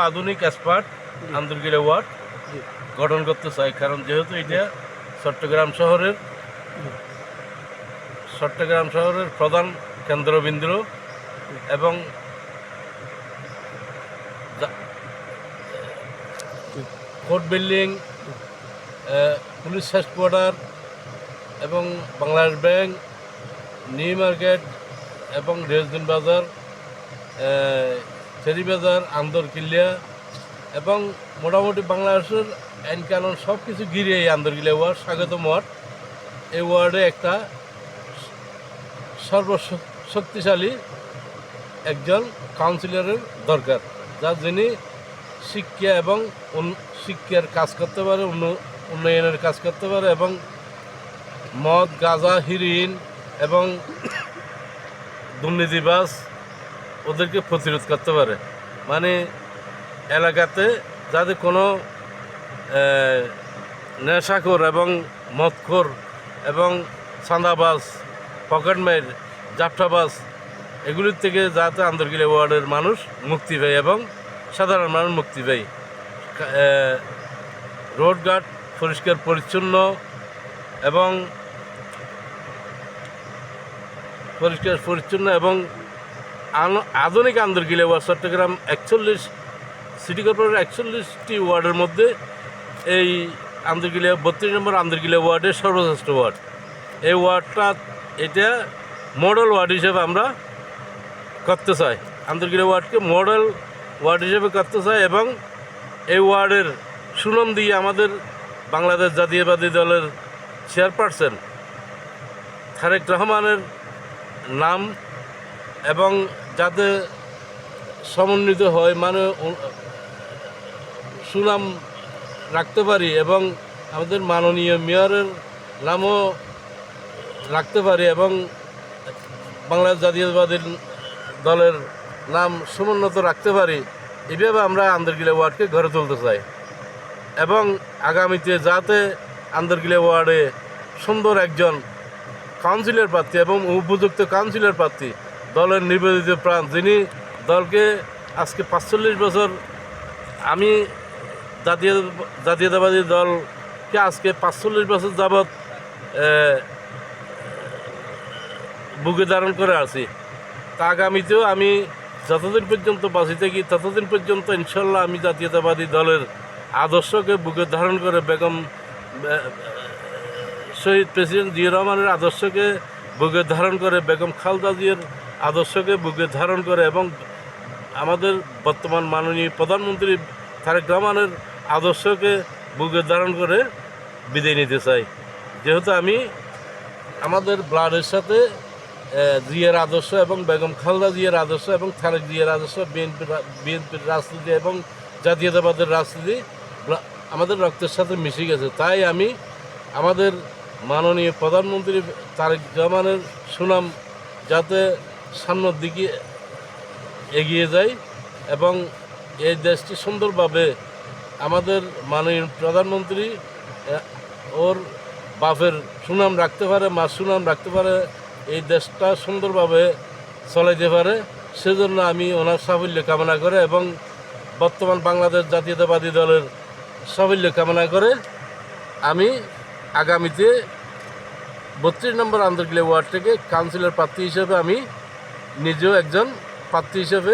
আধুনিক expert Andarkilla word গঠন করতে চাই, কারণ যেহেতু এটা চট্টগ্রাম শহরের প্রধান কেন্দ্রবিন্দু এবং কোর্ট বিল্ডিং, পুলিশ হেডকোয়ার্টার এবং বাংলাদেশ ব্যাংক, নিউ মার্কেট এবং রেজদিন বাজার, ফেরি বাজার, আন্দরকিল্লা এবং মোটামুটি বাংলাদেশের আইন কানুন সব কিছু ঘিরে এই আন্দরকিল্লা ওয়ার্ড স্বাগতম ওয়ার্ড। এই ওয়ার্ডে একটা সর্বশক্তিশালী একজন কাউন্সিলরের দরকার, যার যিনি শিক্ষা এবং শিক্ষার কাজ করতে পারে, উন্নয়নের কাজ করতে পারে এবং মদ, গাঁজা, হিরোইন এবং দুর্নীতিবাজ ওদেরকে প্রতিরোধ করতে পারে। মানে এলাকাতে যাতে কোনো নেশাখোর এবং মদখোর এবং চাঁদাবাজ, পকেটমের, জাফটাবাজ এগুলির থেকে যাতে আন্দরকিল্লা ওয়ার্ডের মানুষ মুক্তি পায় এবং সাধারণ মানুষ মুক্তি পায়। রোডঘাট পরিষ্কার পরিচ্ছন্ন এবং আধুনিক আন্দরকিল্লা ওয়ার্ড চট্টগ্রাম 41 সিটি কর্পোরেশনের 41টি ওয়ার্ডের মধ্যে এই আন্দরকিল্লা 32 নম্বর আন্দরকিল্লা ওয়ার্ডের সর্বশ্রেষ্ঠ ওয়ার্ড। এই ওয়ার্ডটা এটা মডেল ওয়ার্ড হিসেবে আমরা করতে চাই, আন্দরকিল্লা ওয়ার্ডকে মডেল ওয়ার্ড হিসেবে করতে চাই এবং এই ওয়ার্ডের সুনাম দিয়ে আমাদের বাংলাদেশ জাতীয়তাবাদী দলের চেয়ারপারসন তারেক রহমানের নাম এবং যাতে সমন্বিত হয়, মানে সুনাম রাখতে পারি এবং আমাদের মাননীয় মেয়রের নামও রাখতে পারি এবং বাংলাদেশ জাতীয়তাবাদী দলের নাম সমুন্নত রাখতে পারি। এইভাবে আমরা আন্দরকিল্লা ওয়ার্ডকে গড়ে তুলতে চাই এবং আগামীতে যাতে আন্দরকিল্লা ওয়ার্ডে সুন্দর একজন কাউন্সিলর প্রার্থী এবং উপযুক্ত কাউন্সিলর প্রার্থী, দলের নিবেদিত প্রাণ, যিনি দলকে আজকে 45 বছর, আমি জাতীয়তাবাদী দলকে আজকে 45 বছর যাবৎ বুকে ধারণ করে আছি। তা আগামীতেও আমি যতদিন পর্যন্ত বাঁচি থাকি ততদিন পর্যন্ত ইনশাল্লাহ আমি জাতীয়তাবাদী দলের আদর্শকে বুকে ধারণ করে শহীদ প্রেসিডেন্ট জিয়া রহমানের আদর্শকে বুকে ধারণ করে, বেগম খালেদা জিয়ার আদর্শকে বুকে ধারণ করে এবং আমাদের বর্তমান মাননীয় প্রধানমন্ত্রী তারেক রহমানের আদর্শকে বুকে ধারণ করে বিদায় নিতে চাই। যেহেতু আমি আমাদের ব্লাডের সাথে জিয়ার আদর্শ এবং বেগম খালেদা জিয়ার আদর্শ এবং তারেক জিয়ার আদর্শ, বিএনপির রাজনীতি এবং জাতীয়তাবাদের রাজনীতি আমাদের রক্তের সাথে মিশে গেছে। তাই আমি আমাদের মাননীয় প্রধানমন্ত্রী তারেক রহমানের সুনাম যাতে সামনের দিকে এগিয়ে যায় এবং এই দেশটি সুন্দরভাবে আমাদের মাননীয় প্রধানমন্ত্রী ওর বাপের সুনাম রাখতে পারে, মার সুনাম রাখতে পারে, এই দেশটা সুন্দরভাবে চলাইতে পারে, সেজন্য আমি ওনার সাফল্য কামনা করে এবং বর্তমান বাংলাদেশ জাতীয়তাবাদী দলের সাফল্য কামনা করে আমি আগামীতে 32 নম্বর আন্দরকিল্লা ওয়ার্ড থেকে কাউন্সিলর প্রার্থী হিসেবে আমি নিজেও একজন প্রার্থী হিসেবে